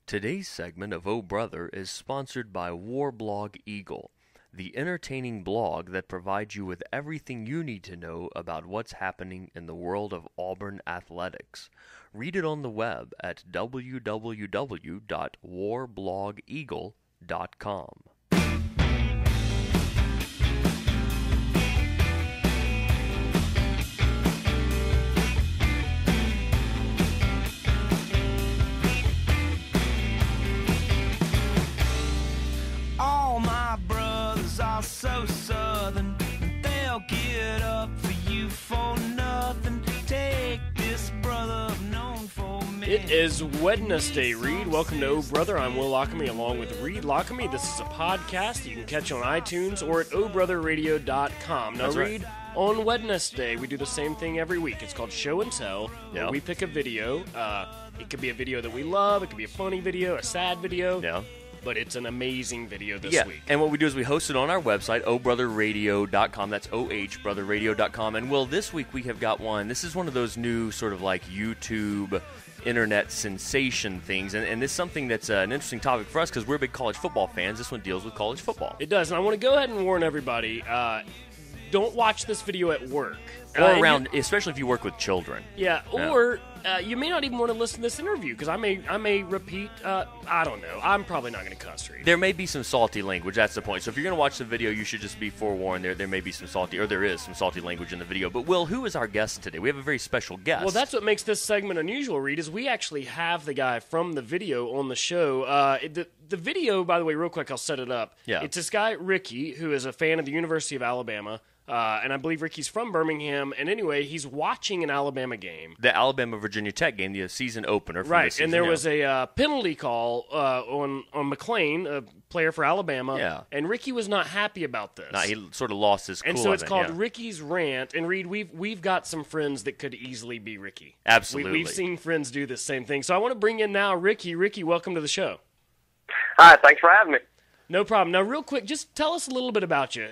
Today's segment of Oh Brother is sponsored by Warblog Eagle, the entertaining blog that provides you with everything you need to know about what's happening in the world of Auburn athletics. Read it on the web at www.warblogeagle.com. All my brothers are so southern, they'll get up for you for nothing. Take this brother known for me. It is Wednesday, Reed. Welcome to Oh Brother. I'm Will Lochamy along with Reed Lochamy. This is a podcast you can catch on iTunes or at ohbrotherradio.com. Now, That's right. Reed, on Wednesday, we do the same thing every week. It's called Show and Tell, where we pick a video. It could be a video that we love. It could be a funny video, a sad video. Yeah. But it's an amazing video this week. And what we do is we host it on our website, ohbrotherradio.com. That's ohbrotherradio.com. And, Will, this week we have got one. This is one of those new sort of like YouTube internet sensation things. And this is something that's an interesting topic for us because we're big college football fans. This one deals with college football. It does. And I want to go ahead and warn everybody, don't watch this video at work. Or around, especially if you work with children. Yeah, or you may not even want to listen to this interview because I may repeat. I don't know. I'm probably not going to cuss, Reed. There may be some salty language. That's the point. So if you're going to watch the video, you should just be forewarned. There may be some salty, or there is some salty language in the video. But Will, who is our guest today? We have a very special guest. Well, that's what makes this segment unusual, Reed. Is we actually have the guy from the video on the show. The video, by the way, real quick, I'll set it up. Yeah. It's this guy Ricky, who is a fan of the University of Alabama. And I believe Ricky's from Birmingham. And anyway, he's watching an Alabama game. The Alabama-Virginia Tech game, the season opener. From Right, the season, and there was a penalty call on McLean, a player for Alabama. Yeah. And Ricky was not happy about this. Nah, he sort of lost his cool. And so it's called yeah. Ricky's Rant. And Reed, we've got some friends that could easily be Ricky. Absolutely. We've seen friends do this same thing. So I want to bring in now Ricky. Ricky, welcome to the show. Hi, thanks for having me. No problem. Now, real quick, just tell us a little bit about you.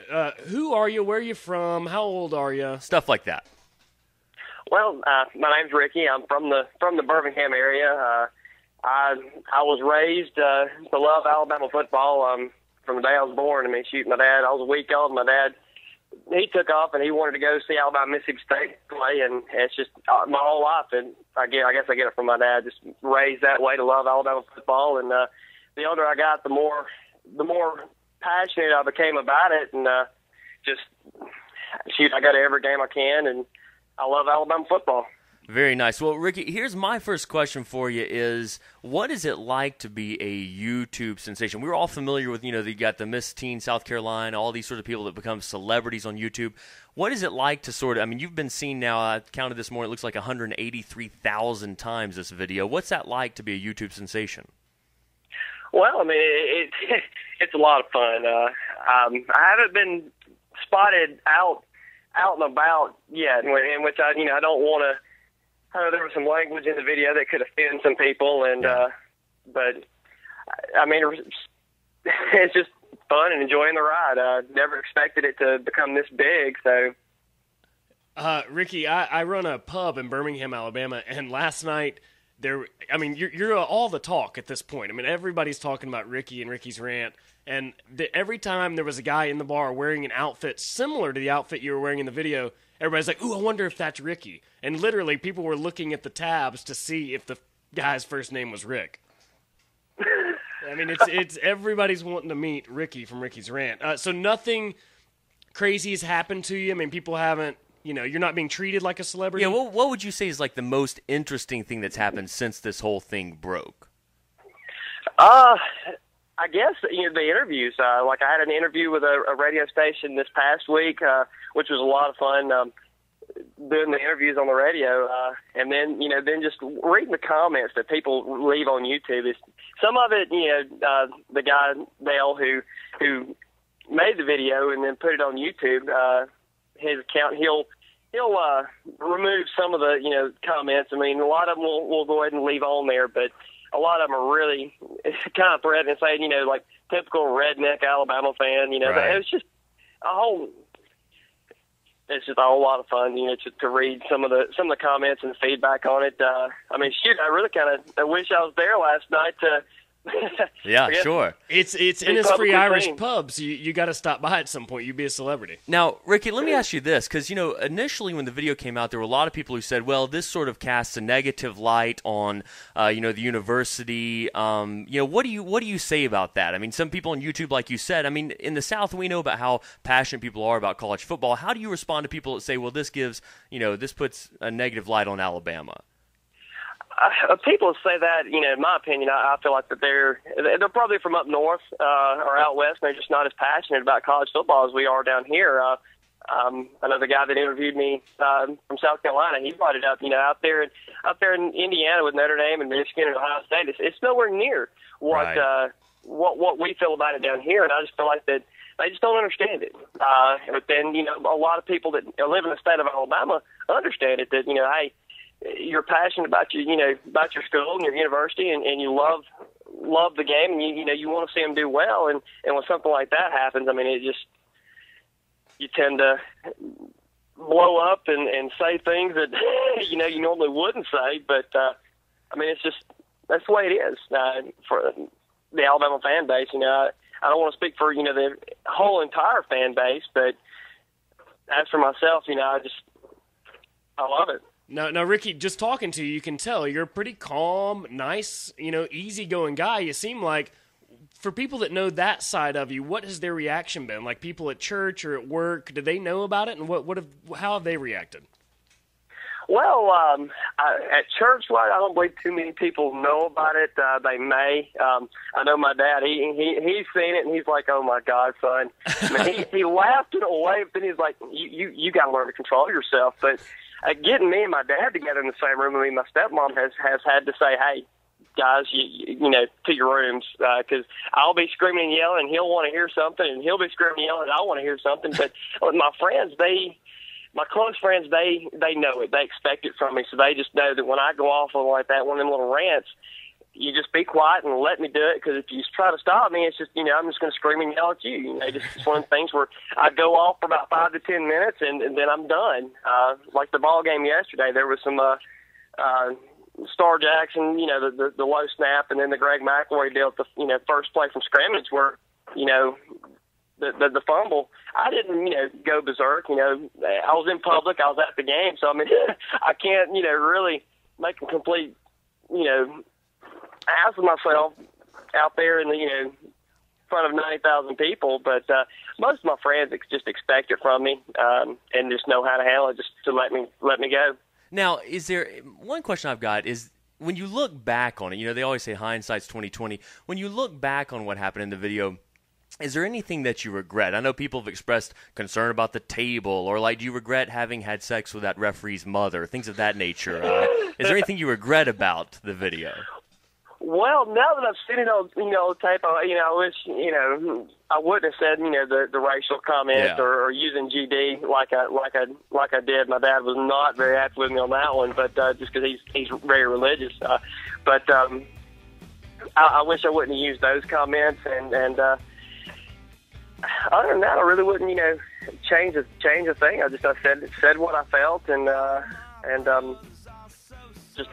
Who are you? Where are you from? How old are you? Stuff like that. Well, my name's Ricky. I'm from the Birmingham area. I was raised to love Alabama football from the day I was born. I mean, shoot, my dad, I was a week old. My dad, he took off and he wanted to go see Alabama Mississippi State play, and it's just my whole life. And I guess I get it from my dad. Just raised that way to love Alabama football. And the older I got, the more passionate I became about it, and I go to every game I can, and I love Alabama football. Very nice. Well, Ricky, here's my first question for you is, what is it like to be a YouTube sensation? We're all familiar with, you got the Miss Teen South Carolina, all these sort of people that become celebrities on YouTube. What is it like to you've been seen now, I counted this morning, it looks like 183,000 times this video. What's that like to be a YouTube sensation? Well, I mean, it's a lot of fun. I haven't been spotted out and about yet, in which I don't want to. There was some language in the video that could offend some people, and but I mean, it's just fun and enjoying the ride. I never expected it to become this big, so. Ricky, I run a pub in Birmingham, Alabama, and last night. You're all the talk at this point. I mean, everybody's talking about Ricky and Ricky's Rant, and every time there was a guy in the bar wearing an outfit similar to the outfit you were wearing in the video, everybody's like, "Ooh, I wonder if that's Ricky." And literally, people were looking at the tabs to see if the guy's first name was Rick. I mean, it's everybody's wanting to meet Ricky from Ricky's Rant. So nothing crazy has happened to you. I mean, people haven't. You're not being treated like a celebrity? Yeah, what would you say is like the most interesting thing that's happened since this whole thing broke? I guess, the interviews. Like I had an interview with a radio station this past week, which was a lot of fun, doing the interviews on the radio. And then, then just reading the comments that people leave on YouTube. Some of it, the guy, Dale, who made the video and then put it on YouTube, his account, he'll remove some of the comments. I mean, a lot of them we'll go ahead and leave on there, but a lot of them are really kind of threatening, saying like typical redneck Alabama fan. Right. It's just a whole lot of fun. To read some of the comments and the feedback on it. I mean, shoot, I really kind of wish I was there last night to Yeah, I guess sure. It's Be Innisfree publicly Irish seen. pub, so you got to stop by at some point. You'd be a celebrity. Now, Ricky, let me ask you this, because, initially when the video came out, there were a lot of people who said, well, this sort of casts a negative light on, the university. What do you say about that? I mean, some people on YouTube, like you said, I mean, in the South, we know about how passionate people are about college football. How do you respond to people that say, well, this gives, this puts a negative light on Alabama? People say that, in my opinion, I feel like that they're probably from up north or out west, and they're just not as passionate about college football as we are down here. I know the guy that interviewed me from South Carolina. He brought it up, out there in Indiana with Notre Dame and Michigan and Ohio State. It's nowhere near what Right. what we feel about it down here, and I just feel like that they just don't understand it. But then, a lot of people that live in the state of Alabama understand it. That hey, you're passionate about about your school and your university, and you love the game, and you want to see them do well. And when something like that happens, I mean, you tend to blow up and say things that you normally wouldn't say. But I mean, that's the way it is for the Alabama fan base. I don't want to speak for the whole entire fan base, but as for myself, I love it. Now, Ricky, just talking to you, you can tell you're a pretty calm, nice, easygoing guy. You seem like, for people that know that side of you, what has their reaction been? Like people at church or at work, do they know about it, and how have they reacted? Well, at church, I don't believe too many people know about it. They may. I know my dad. He's seen it, and he's like, "Oh my God, son!" I mean, he laughed it away, but then he's like, "You got to learn to control yourself." But getting me and my dad together in the same room, I mean, my stepmom has had to say, "Hey, guys, to your rooms," because I'll be screaming and yelling, and he'll want to hear something, and he'll be screaming and yelling, and I want to hear something. But my friends, my close friends, they know it. They expect it from me, so they just know that when I go off on like that, one of them little rants, you just be quiet and let me do it, because if you try to stop me, it's just, I'm just going to scream and yell at you. It's one of the things where I go off for about 5 to 10 minutes, and then I'm done. Like the ball game yesterday, there was some Star Jackson, the low snap, and then the Greg McElroy deal at the, first play from scrimmage where, the fumble. I didn't, go berserk. I was in public. I was at the game. So, I mean, I can't, really make a complete, ass of myself out there in the, front of 90,000 people. But most of my friends just expect it from me and just know how to handle it, just to let me go. Now, is there one question I've got is, when you look back on it, they always say hindsight's 20/20. When you look back on what happened in the video, is there anything that you regret? I know people have expressed concern about the table, or like, do you regret having had sex with that referee's mother? Things of that nature. Is there anything you regret about the video? Well, now that I've seen it on, tape, I wish, I wouldn't have said, the racial comments or using GD like I did. My dad was not very happy with me on that one, but just because he's very religious. But I wish I wouldn't have used those comments, and other than that, I really wouldn't, change a thing. I said what I felt, and just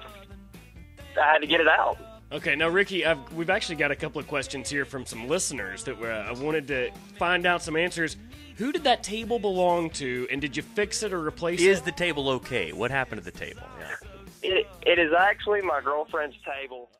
I had to get it out. Okay, now, Ricky, we've actually got a couple of questions here from some listeners that I wanted to find out some answers. Who did that table belong to, and did you fix it or replace it? Is the table okay? What happened to the table? Yeah. It is actually my girlfriend's table.